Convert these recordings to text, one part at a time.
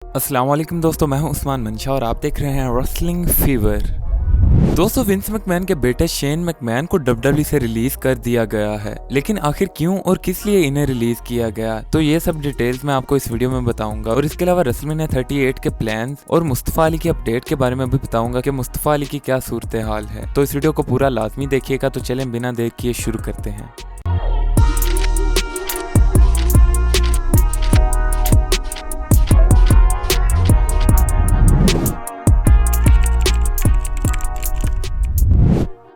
अस्सलाम वालेकुम दोस्तों, मैं हूं उस्मान मंशा और आप देख रहे हैं रेसलिंग फीवर। दोस्तों, विंस मैकमैन के बेटे शेन मैकमैन को डब्ल्यूडब्ल्यू से रिलीज कर दिया गया है, लेकिन आखिर क्यों और किस लिए इन्हें रिलीज किया गया, तो ये सब डिटेल्स मैं आपको इस वीडियो में बताऊंगा। और इसके अलावा रेसलमेनिया 38 के प्लान्स और मुस्तफा अली की अपडेट के बारे में भी बताऊंगा कि मुस्तफा अली की क्या सूरत हाल है। तो इस वीडियो को पूरा लाजमी देखिएगा। तो चलें बिना देर किए शुरू करते हैं।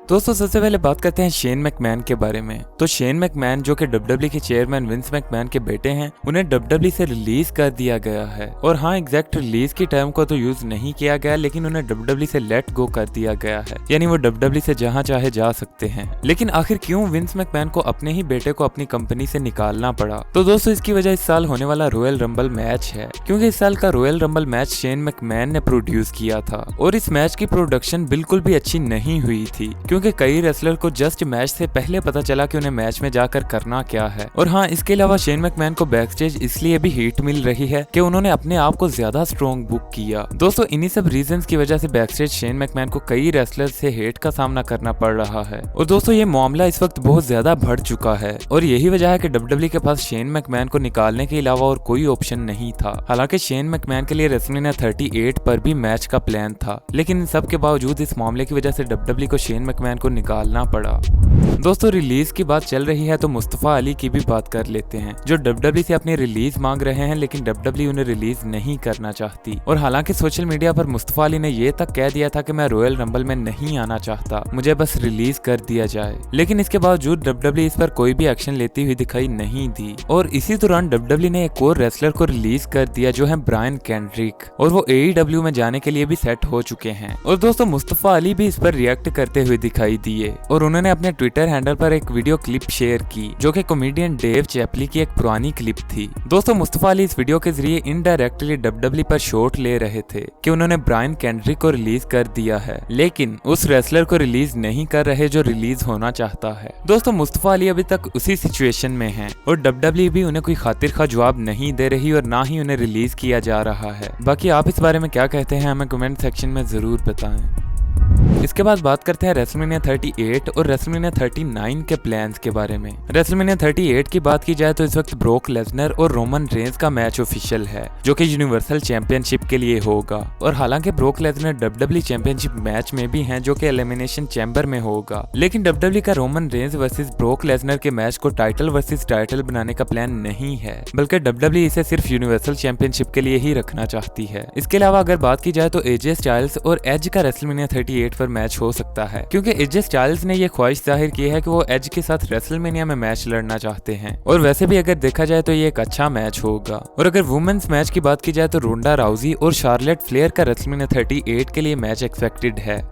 दोस्तों, सबसे पहले बात करते हैं शेन मैकमैन के बारे में। तो शेन मैकमैन जो कि डब्ल्यूडब्ल्यू के चेयरमैन विंस मैकमैन के बेटे हैं, उन्हें डब्ल्यूडब्ल्यू से रिलीज कर दिया गया है। और हाँ, एग्जैक्ट रिलीज की टर्म को तो यूज नहीं किया गया, लेकिन उन्हें डब्ल्यूडब्ल्यू से लेट गो कर दिया गया है, यानी वो डब्ल्यूडब्ल्यू से जहां चाहे जा सकते हैं। लेकिन आखिर क्यों विंस मैकमैन को अपने ही बेटे को अपनी कंपनी से निकालना पड़ा? तो दोस्तों, इसकी वजह इस साल होने वाला रॉयल रंबल मैच है, क्योंकि इस साल का royal rumble match Shane McMahon ने प्रोड्यूस किया था। और इस मैच की प्रोडक्शन बिल्कुल भी अच्छी नहीं हुई थी, क्योंकि कई रेसलर को जस्ट मैच से पहले पता चला कि उन्हें मैच में जाकर करना क्या है। और हाँ, इसके अलावा शेन मैकमैन को बैकस्टेज इसलिए भी हिट मिल रही है कि उन्होंने अपने आप को ज्यादा स्ट्रॉन्ग बुक किया। दोस्तों, इन्हीं सब रीजंस की वजह से बैकस्टेज शेन मैकमैन को कई रेसलर से हेट का सामना करना पड़ रहा है। और दोस्तों, ये मामला इस वक्त बहुत ज्यादा बढ़ चुका है और यही वजह है कि डब्ल्यूडब्ल्यू के पास शेन मैकमैन को निकालने के अलावा और कोई ऑप्शन नहीं था। हालांकि शेन मैकमैन के लिए रेसलमेनिया 38 पर भी मैच का प्लान था, लेकिन इन सब के बावजूद इस मामले की वजह से डब्ल्यूडब्ल्यू को शेन मैकमैन को निकालना पड़ा। दोस्तों, रिलीज की बात चल रही है तो मुस्तफा अली की भी बात कर लेते हैं, जो डब्ल्यूडब्ल्यू से अपनी रिलीज मांग रहे हैं, लेकिन डब्ल्यूडब्ल्यू उन्हें रिलीज नहीं करना चाहती। और हालांकि सोशल मीडिया पर मुस्तफा अली ने ये तक कह दिया था कि मैं रॉयल रंबल में नहीं आना चाहता, मुझे बस रिलीज कर दिया जाए, लेकिन इसके बावजूद डब्ल्यूडब्ल्यू इस पर कोई भी एक्शन लेती हुई दिखाई नहीं दी। और इसी दौरान डब्ल्यूडब्ल्यू ने एक और रेसलर को रिलीज कर दिया, जो है ब्रायन केंड्रिक, और वो एईडब्ल्यू में जाने के लिए भी सेट हो चुके हैं। और दोस्तों, मुस्तफा अली भी इस पर रिएक्ट करते हुए दिखाई दिए और उन्होंने अपने ट्विटर हैंडल पर एक वीडियो क्लिप शेयर की, जो कि कॉमेडियन डेव चैपली की एक पुरानी क्लिप थी। दोस्तों, मुस्तफा अली इस वीडियो के जरिए इनडायरेक्टली डब्ल्यूडब्ल्यू पर शॉट ले रहे थे कि उन्होंने ब्रायन केंड्रिक को रिलीज कर दिया है, लेकिन उस रेसलर को रिलीज नहीं कर रहे जो रिलीज होना चाहता है। दोस्तों, मुस्तफा अली अभी तक उसी सिचुएशन में हैं और डब्ल्यूडब्ल्यू भी उन्हें कोई खातिर खा जवाब नहीं दे रही और ना ही उन्हें रिलीज किया जा रहा है। बाकी आप इस बारे में क्या कहते हैं, हमें कमेंट सेक्शन में जरूर बताएं। इसके बाद बात करते हैं रेसलमेनिया 38 और रेसलमेनिया 39 के प्लान्स के बारे में। रेसलमेनिया 38 की बात की जाए तो इस वक्त ब्रोक लेसनर और रोमन रेंज का मैच ऑफिशियल है, जो कि यूनिवर्सल चैंपियनशिप के लिए होगा। और हालांकि Brock Lesnar WW championship match में भी हैं, जो कि एलिमिनेशन चैम्बर में होगा, लेकिन डब्ल्यूडब्ल्यू का Roman Reigns versus broke Lesnar के मैच को टाइटल वर्सेस टाइटल बनाने का प्लान नहीं है, बल्कि डब्ल्यूडब्ल्यू इसे सिर्फ यूनिवर्सल चैंपियनशिप के लिए ही रखना चाहती है। इसके अलावा अगर बात की जाए तो एजे स्टाइल्स और एज का रेसलमेनिया 38 पर मैच हो सकता है, क्योंकि एजे स्टाइल्स ने यह ख्वाहिश जाहिर की है कि वो एज के साथ रेसलमेनिया में मैच लड़ना चाहते हैं। और वैसे भी अगर देखा जाए तो ये एक अच्छा मैच होगा। और अगर वुमेन्स मैच की बात की जाए तो रोंडा राउजी और शार्लेट फ्लेयर का रेसलमेनिया 38 के लिए मैच एक्सपेक्टेड है।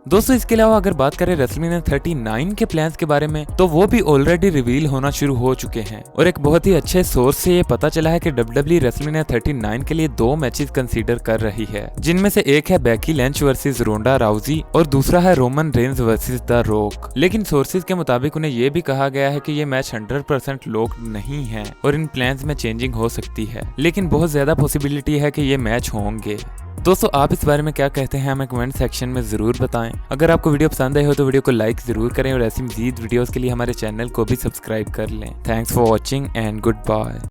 दोस्तों, इसके अलावा अगर बात करें रेसलमेनिया 39 के प्लान्स के बारे में, तो वो भी ऑलरेडी रिवील होना शुरू हो चुके हैं। और एक बहुत ही अच्छे सोर्स से ये पता चला है कि डब्ल्यूडब्ल्यू रेसलमेनिया 39 के लिए 2 मैचेस कंसीडर कर रही है, जिनमें से एक है बेकी लिंच वर्सेस रोंडा राउजी और दूसरा है Roman Reigns versus the rock. लेकिन सोर्सेज के मुताबिक उन्हें यह भी कहा गया है कि ये मैच 100% लॉक्ड नहीं है और इन प्लान्स में चेंजिंग हो सकती है, लेकिन बहुत ज्यादा पॉसिबिलिटी है कि ये मैच होंगे। दोस्तों, आप इस बारे में क्या कहते हैं, हमें कमेंट सेक्शन में जरूर बताएं। अगर आपको वीडियो पसंद आई हो तो वीडियो को लाइक जरूर करें और ऐसी मजीद वीडियोस के लिए हमारे चैनल को भी सब्सक्राइब कर लें। Thanks for watching and good bye.